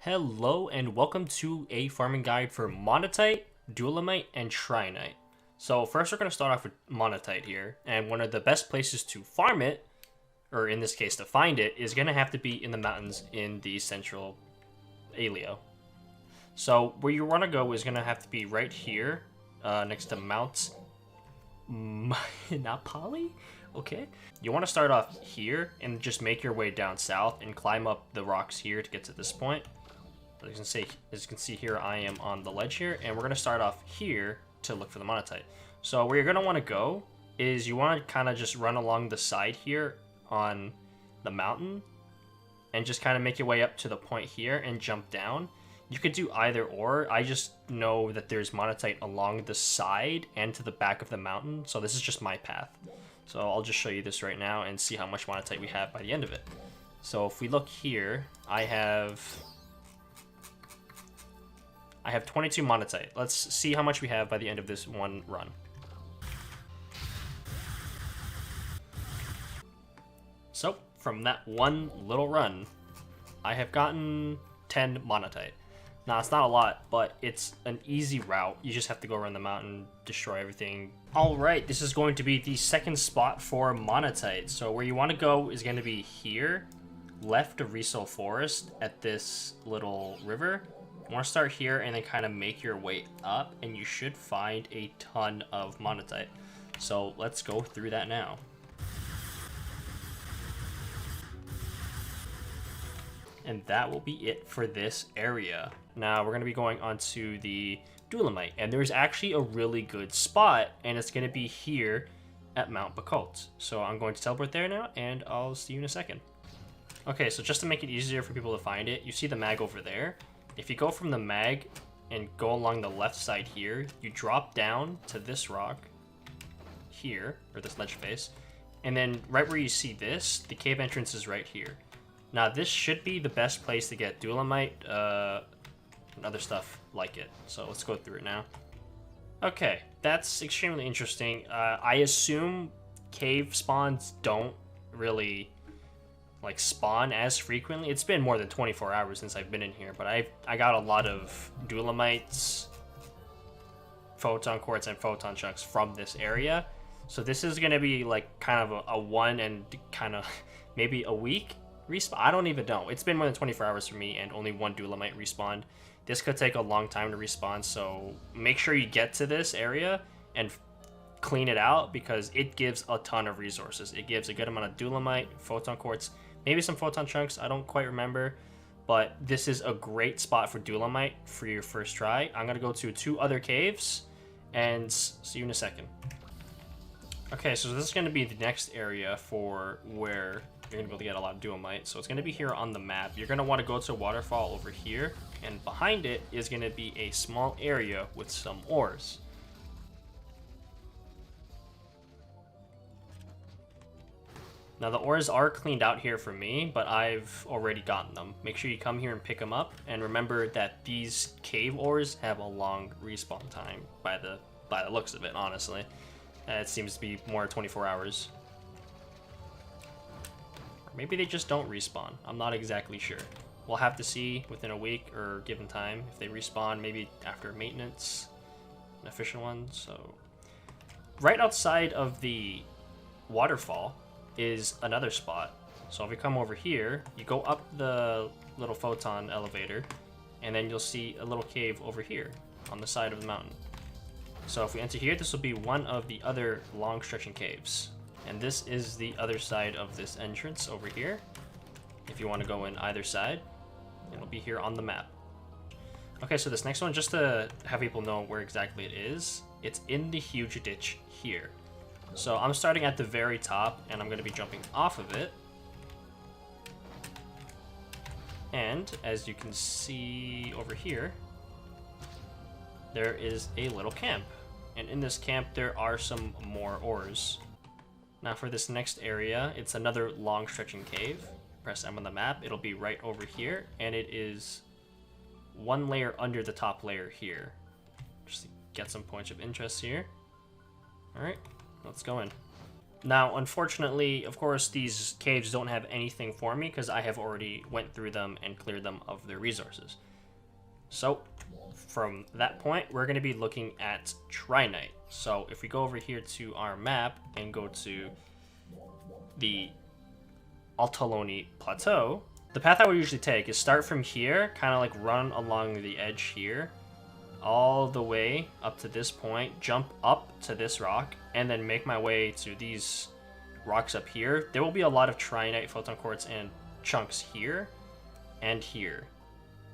Hello and welcome to a farming guide for Monotite, Dualomite, and Trinite. So first we're going to start off with Monotite here, and one of the best places to farm it, or in this case to find it, is going to have to be in the mountains in the central Alio. So where you want to go is going to have to be right here, next to Mount Napali? Okay. You want to start off here and just make your way down south and climb up the rocks here to get to this point. As you can see here, I am on the ledge here, and we're going to start off here to look for the Monotite. So where you're going to want to go is you want to kind of just run along the side here on the mountain and just kind of make your way up to the point here and jump down. You could do either or. I just know that there's Monotite along the side and to the back of the mountain, so this is just my path. So I'll just show you this right now and see how much Monotite we have by the end of it. So if we look here, I have 22 Monotite. Let's see how much we have by the end of this one run. So from that one little run, I have gotten 10 Monotite. Now, it's not a lot, but it's an easy route. You just have to go around the mountain, destroy everything. All right, this is going to be the second spot for Monotite. So where you want to go is going to be here, left of Riso Forest at this little river. You want to start here and then kind of make your way up, and you should find a ton of Monotite. So let's go through that now. And that will be it for this area. Now we're going to be going on to the Dualomite, and there's actually a really good spot, and it's going to be here at Mount Bacult. So I'm going to teleport there now, and I'll see you in a second. Okay, so just to make it easier for people to find it, you see the mag over there. If you go from the mag and go along the left side here, you drop down to this rock here, or this ledge face, and then right where you see this, the cave entrance is right here. Now this should be the best place to get Dualomite and other stuff like it. So let's go through it now. Okay, that's extremely interesting. I assume cave spawns don't really like spawn as frequently. It's been more than 24 hours since I've been in here, but I got a lot of Dualomites, photon quartz, and photon chunks from this area. So this is gonna be like kind of a one and kind of maybe a week respawn. I don't even know. It's been more than 24 hours for me, and only one Dualomite respawned. This could take a long time to respawn, so make sure you get to this area and clean it out, because it gives a ton of resources. It gives a good amount of Dualomite, photon quartz, maybe some photon chunks. I don't quite remember, but this is a great spot for Dualomite for your first try. I'm gonna go to 2 other caves and see you in a second. Okay, so this is gonna be the next area for where you're gonna be able to get a lot of Dualomite. So it's gonna be here on the map. You're gonna want to go to a waterfall over here, and behind it is gonna be a small area with some ores. Now the ores are cleaned out here for me, but I've already gotten them. Make sure you come here and pick them up, and remember that these cave ores have a long respawn time by the looks of it, honestly. It seems to be more 24 hours. Maybe they just don't respawn. I'm not exactly sure. We'll have to see within a week or given time if they respawn, maybe after maintenance, an efficient one. So right outside of the waterfall is another spot. So if we come over here, you go up the little photon elevator, and then you'll see a little cave over here on the side of the mountain. So if we enter here, this will be one of the other long stretching caves. And this is the other side of this entrance over here. If you want to go in either side, it'll be here on the map. Okay, so this next one, just to have people know where exactly it is, it's in the huge ditch here. So I'm starting at the very top, and I'm going to be jumping off of it. And as you can see over here, there is a little camp. And in this camp, there are some more ores. Now for this next area, it's another long stretching cave. Press M on the map, it'll be right over here, and it is one layer under the top layer here. Just to get some points of interest here. Alright, let's go in. Now, unfortunately, of course, these caves don't have anything for me because I have already went through them and cleared them of their resources. So, from that point, we're going to be looking at Trinite. So, if we go over here to our map and go to the Dualomite Plateau, the path I would usually take is start from here, kind of like run along the edge here, all the way up to this point, jump up to this rock, and then make my way to these rocks up here. There will be a lot of Trinite, photon quartz, and chunks here and here.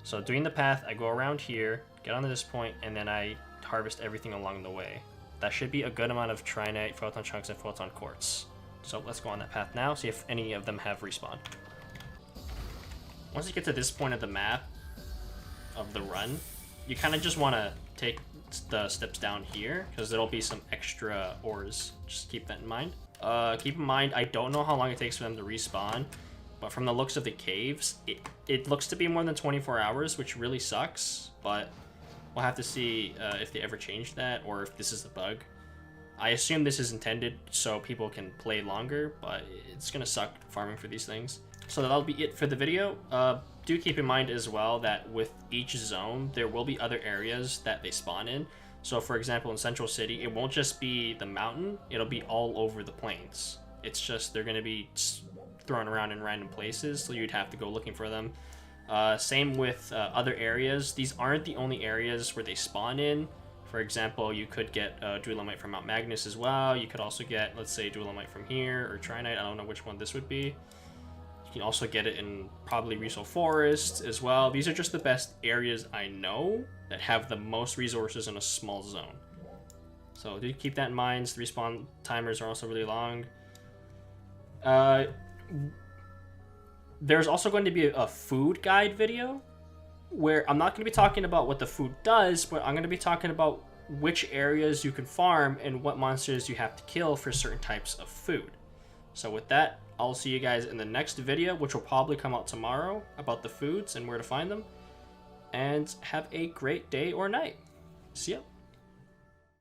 So doing the path, I go around here, get onto this point, and then I harvest everything along the way. That should be a good amount of Trinite, photon chunks, and photon quartz. So let's go on that path now, see if any of them have respawned. Once you get to this point of the map, of the run, you kind of just want to take the steps down here, because there'll be some extra ores. Just keep that in mind. Keep in mind, I don't know how long it takes for them to respawn, but from the looks of the caves, it looks to be more than 24 hours, which really sucks, but we'll have to see if they ever change that, or if this is the bug. I assume this is intended so people can play longer, but it's gonna suck farming for these things. So that'll be it for the video. Do keep in mind as well that with each zone, there will be other areas that they spawn in. So for example, in Central City, it won't just be the mountain, it'll be all over the plains. It's just they're gonna be thrown around in random places, so you'd have to go looking for them. Same with other areas. These aren't the only areas where they spawn in. For example, you could get Dualomite from Mount Magnus as well. You could also get, let's say, Dualomite from here, or Trinite. I don't know which one this would be. You can also get it in probably Reso Forest as well. These are just the best areas I know that have the most resources in a small zone. So do keep that in mind. The respawn timers are also really long. There's also going to be a food guide video where I'm not going to be talking about what the food does, but I'm going to be talking about which areas you can farm and what monsters you have to kill for certain types of food. So with that, I'll see you guys in the next video, which will probably come out tomorrow, about the foods and where to find them. And have a great day or night. See ya.